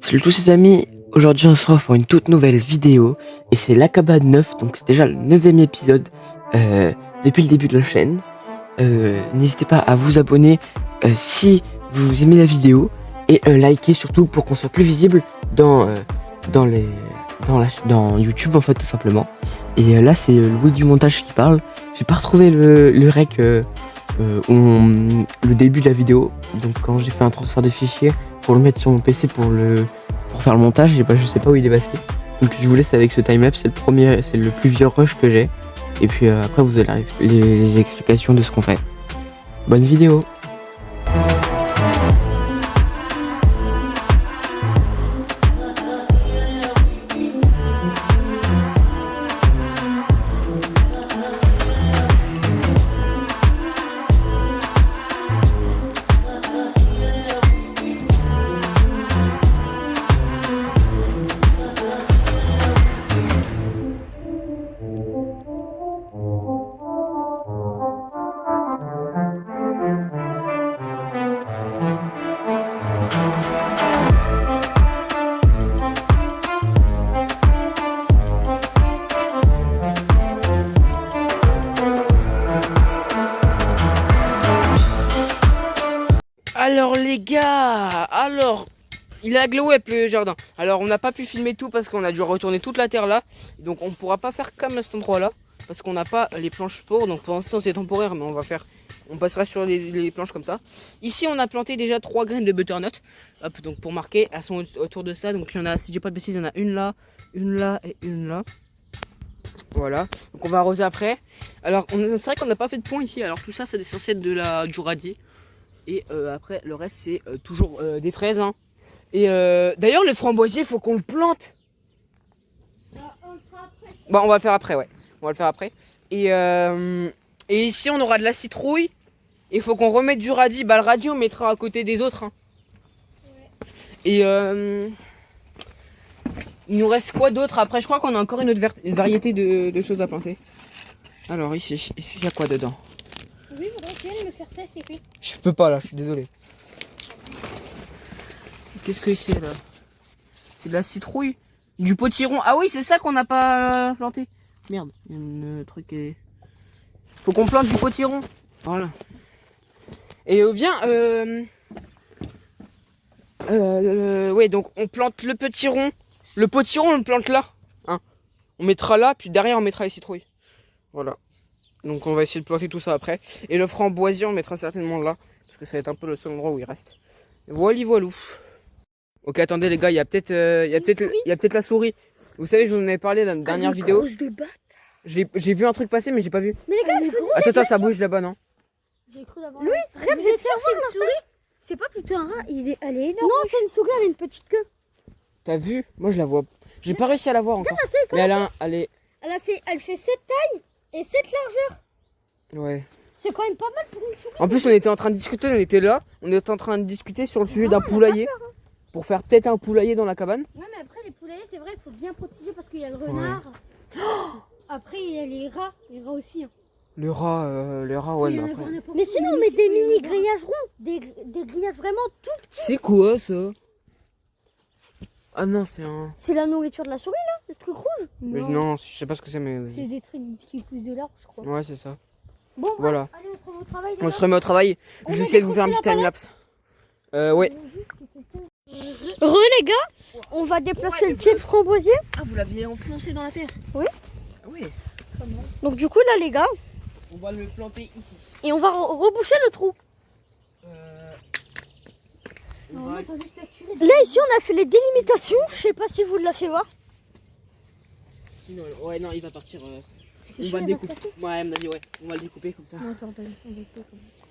Salut tous les amis, aujourd'hui on se retrouve pour une toute nouvelle vidéo et c'est la cabane 9, donc c'est déjà le 9e épisode depuis le début de la chaîne. N'hésitez pas à vous abonner si vous aimez la vidéo et liker surtout pour qu'on soit plus visible dans YouTube en fait tout simplement. Et là c'est Louis du montage qui parle. J'ai pas retrouvé le rec le début de la vidéo, donc quand j'ai fait un transfert de fichier pour le mettre sur mon PC pour faire le montage, et je sais pas où il est passé. Donc je vous laisse avec ce timelapse, c'est le plus vieux rush que j'ai. Et puis après vous avez les explications de ce qu'on fait. Bonne vidéo. Alors les gars, il est à Glow Web le jardin. Alors on n'a pas pu filmer tout parce qu'on a dû retourner toute la terre là. Donc on pourra pas faire comme à cet endroit là parce qu'on n'a pas les planches pour. Donc pour l'instant c'est temporaire, mais on passera sur les planches comme ça. Ici on a planté déjà 3 graines de butternut. Hop, donc pour marquer, elles sont autour de ça. Donc il y en a, si j'ai pas de bêtises, il y en a une là et une là. Voilà, donc on va arroser après. Alors c'est vrai qu'on n'a pas fait de pont ici. Alors tout ça c'est censé être du radis. Et après le reste c'est toujours des fraises hein. Et d'ailleurs le framboisier faut qu'on le plante. Bah on va le faire après, ouais. On va le faire après. Et ici on aura de la citrouille. Il faut qu'on remette du radis. Bah le radis on mettra à côté des autres hein. Ouais. Et il nous reste quoi d'autre après? Je crois qu'on a encore une autre variété de choses à planter. Alors ici il y a quoi dedans? Oui, faudrait que tu viennes me faire ça, c'est fait. Je peux pas là, je suis désolé. Qu'est-ce que c'est là? C'est de la citrouille? Du potiron? Ah oui, c'est ça qu'on n'a pas planté. Merde, le truc est... Faut qu'on plante du potiron. Voilà. Et viens, ouais, donc on plante le potiron. Le potiron, on le plante là. Hein. On mettra là, puis derrière on mettra les citrouilles. Voilà. Donc on va essayer de planter tout ça après. Et le framboisier on mettra certainement là. Parce que ça va être un peu le seul endroit où il reste. Voilà, voilou. Ok, attendez les gars, il y a peut-être la souris. Vous savez, je vous en avais parlé dans la dernière vidéo. J'ai vu un truc passer mais j'ai pas vu. Mais les gars, attends, ça bouge là-bas, non? J'ai cru d'abord. Louis, regarde, c'est une souris. C'est pas plutôt un rat, elle est énorme. Non, c'est une souris, elle a une petite queue. T'as vu? Moi je la vois. J'ai pas réussi à la voir encore. Mais elle fait 7 tailles et 7 largeurs. Ouais. C'est quand même pas mal pour une souris. En plus on était en train de discuter, on était en train de discuter sur le sujet d'un poulailler. Pour faire peut-être un poulailler dans la cabane. Ouais, mais après les poulaillers, c'est vrai, il faut bien protéger parce qu'il y a le renard. Ouais. Après il y a les rats aussi. Hein. Les rats, ouais. Mais sinon on met des mini grillages ronds, des grillages vraiment tout petits. C'est quoi ça? Ah non, c'est un... C'est la nourriture de la souris là, le truc rouge. Non, je sais pas ce que c'est mais... C'est des trucs qui poussent de l'herbe je crois. Ouais, c'est ça. Bon, voilà. Allez, on se remet au travail. On se remet au travail. Je vais essayer de vous faire un petit timelapse. Ouais. Les gars, on va déplacer le pied de framboisier. Ah, vous l'aviez enfoncé dans la terre? Oui. Oui. Donc du coup là les gars, on va le planter ici. Et on va reboucher le trou. Là ici on a fait les délimitations, je sais pas si vous l'avez fait voir. Sinon, ouais non il va partir. On va le découper. Ouais, elle m'a dit ouais, on va le découper comme ça. Non, attends, on va le faire comme ça.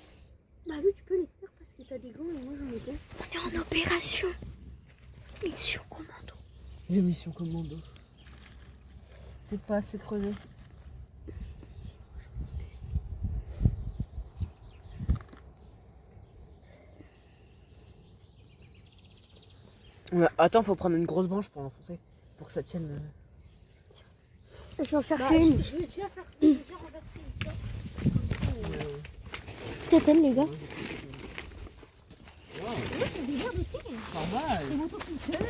Bah oui tu peux les faire parce que t'as des gants et moi j'en ai pas. On est en opération. Mission commando. Mission commando. Peut-être pas assez creusé. Ouais, attends, faut prendre une grosse branche pour l'enfoncer. Pour que ça tienne. Je vais en faire une. Je vais déjà renverser ça. C'est elle les gars. Ouais, des verres de thé. Normal. Des motoculteurs.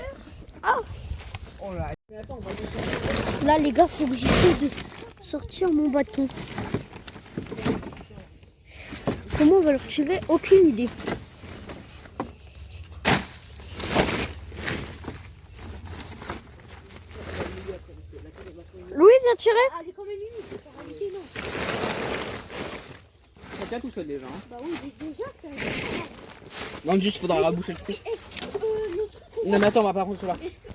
Oh là. Mais attends, on va descendre. Là, les gars, faut que j'essaie de sortir mon bâton. Comment on va le retirer? Aucune idée. Louis, viens tirer. Ah, elle est quand même humide. En réalité, non. Ça tient tout seul déjà. Hein. Bah oui, déjà, c'est... Non, juste faudra raboucher le trou. Est-ce que le truc... Non mais attends, on va pas prendre celui-là. Est-ce que...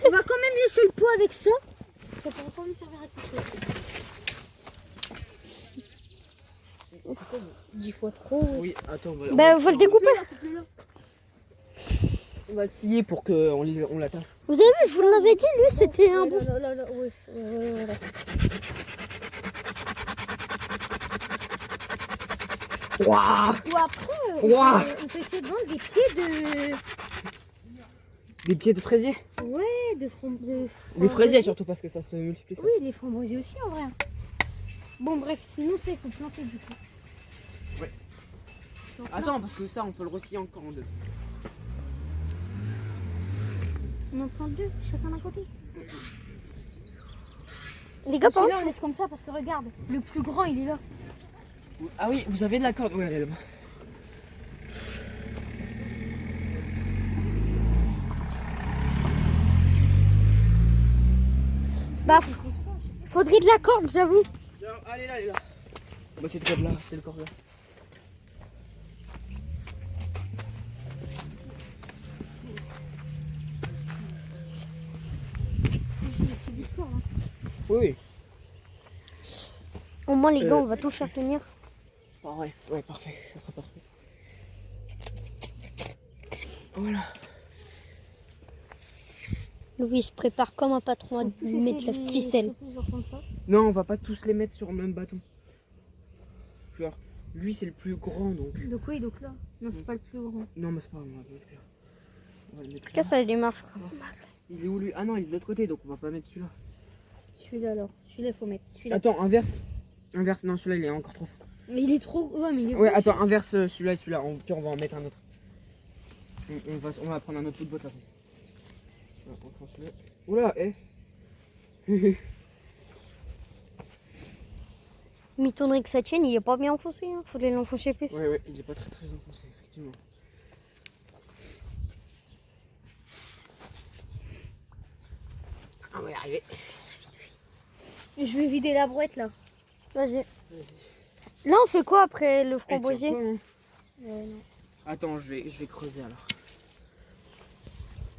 On va quand même laisser le pot avec ça. Ça pourra quand même servir à quelque chose. 10 fois trop. Oui, attends, Bah, on va le découper. On va le scier pour qu'on l'attache. Vous avez vu, je vous l'avais dit, lui, c'était un bon. Waouh. Ou après, Ouah. on peut essayer de vendre des pieds de... Des pieds de fraisier. Ouais, de Des fraisiers surtout parce que ça se multiplie ça. Oui, les framboisiers aussi en vrai. Bon bref, sinon c'est faut planter du coup. Ouais. Donc, Attends, parce que ça on peut le rosciller encore en deux. on en plante deux, chacun d'un côté. Les gars, par contre, on laisse comme ça parce que regarde, le plus grand il est là. Ah oui, vous avez de la corde. Oui, elle est là-bas. Bah, faudrait de la corde, j'avoue. Allez là, elle est là. Bah cette corde là, c'est le corde là. Oui, oui. Au moins les gars, on va tout faire tenir. Ah ouais, parfait, ça sera parfait. Voilà. Louis se prépare comme un patron à mettre la ficelle. Non, on va pas tous les mettre sur le même bâton. Genre, lui c'est le plus grand donc. Donc oui, donc là. Non, c'est pas le plus grand. Non, mais c'est pas grave, on va le mettre là. On va le mettre En tout cas, là. ça démarche. Il est où lui? Ah non, il est de l'autre côté donc on va pas mettre celui-là. Celui-là alors, celui-là faut mettre. Celui-là. Attends, inverse. Inverse, non, celui-là il est encore trop. Mais il est trop. Ouais, mais il est. Ouais, attends, inverse celui-là et celui-là. Puis on va en mettre un autre. On va prendre un autre bout de boîte après. Voilà, enfonce-le. Oula, M'étonnerait que ça tienne, il est pas bien enfoncé. Hein. Faudrait l'enfoncer plus. Ouais, il est pas très enfoncé, effectivement. On va y arriver. Je vais vider la brouette là. Vas-y. Là, on fait quoi après le framboisier? Non. Non. Attends, je vais creuser alors.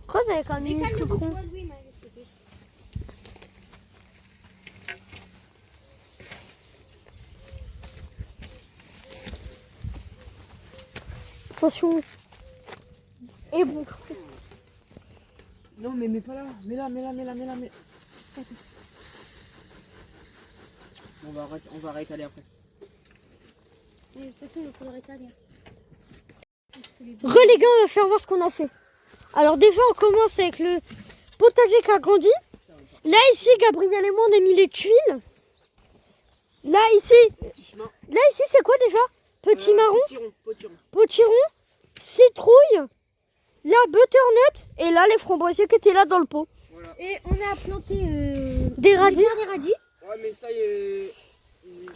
Creuse avec un mini crouton. Attention. Et bon. Non, mais mets pas là. Mets là. On va récaler après. De toute façon, il faut le récaler. Les gars, on va faire voir ce qu'on a fait. Alors déjà, on commence avec le potager qui a grandi. Là, ici, Gabriel et moi, on a mis les tuiles. Là, ici, c'est quoi déjà? Petit marron, potiron, citrouille, là, butternut, et là, les framboisiers qui étaient là dans le pot. Voilà. Et on a planté des radis. Ouais, mais ça, il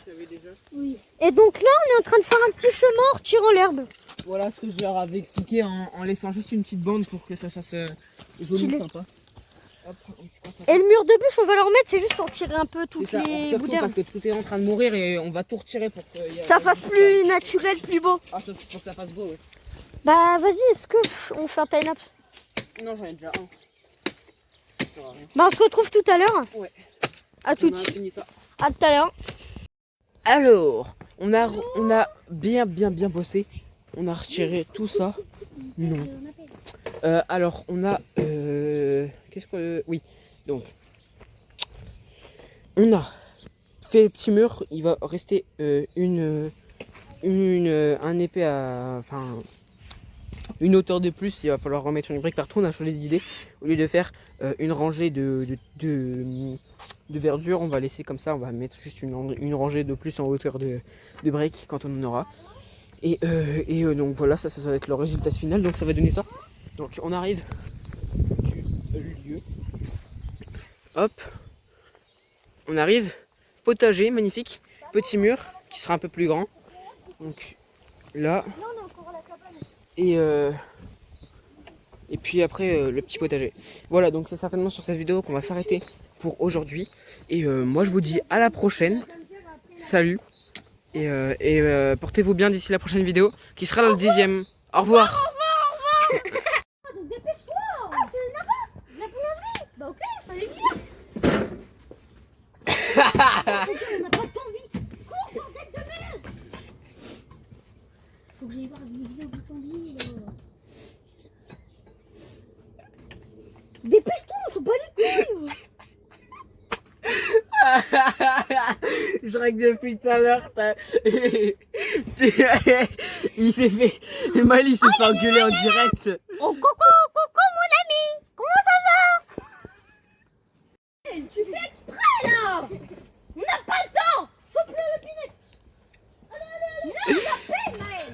savait déjà. Oui. Et donc là, on est en train de faire un petit chemin en retirant l'herbe. Voilà ce que je leur avais expliqué en laissant juste une petite bande pour que ça fasse joli, sympa. Hop, un petit coin sympa. Et le mur de bûche, on va le remettre, c'est juste pour tirer un peu toutes C'est ça, les surtout bouts d'herbe. parce que tout est en train de mourir et on va tout retirer pour que Ça fasse plus naturel, plus beau. Ah, ça, pour que ça fasse beau, ouais. Bah vas-y, est-ce que on fait un time-lapse? Non, j'en ai déjà un. Ça sert à rien. Bah on se retrouve tout à l'heure. Ouais. À tout On a fini ça. à tout à l'heure. Alors, on a bien bossé. On a retiré tout ça. Non. Alors, on a... qu'est-ce que... Oui, donc... On a fait le petit mur, il va rester un épais à... Enfin, une hauteur de plus. Il va falloir remettre une brique partout. On a changé d'idée. Au lieu de faire une rangée de verdure, on va laisser comme ça. On va mettre juste une rangée de plus en hauteur de briques quand on en aura. Et donc voilà, ça va être le résultat final. Donc ça va donner ça. Donc on arrive du lieu. Hop. On arrive. Potager, magnifique. Petit mur qui sera un peu plus grand. Donc là. Et puis après le petit potager. Voilà, donc c'est certainement sur cette vidéo qu'on va s'arrêter pour aujourd'hui. Et moi je vous dis à la prochaine. Salut. Et portez-vous bien d'ici la prochaine vidéo qui sera le 10e. Au revoir. Donc dépêche-toi. Ah, c'est là-bas, la boulangerie. Bah ok, fallait dire. On n'a pas de temps, vite. Cours, bordel de merde. Faut que j'aille voir une vidéo de ton lit, là. Dépêche-toi, on s'en bat les couilles. Je règle depuis tout à l'heure. Il s'est fait. Mali s'est fait engueuler en direct. Oh, coucou, mon ami. Comment ça va? Tu fais exprès, là. On n'a pas le temps. Souffle le pinette. Allez. Non, ça peine, Maël.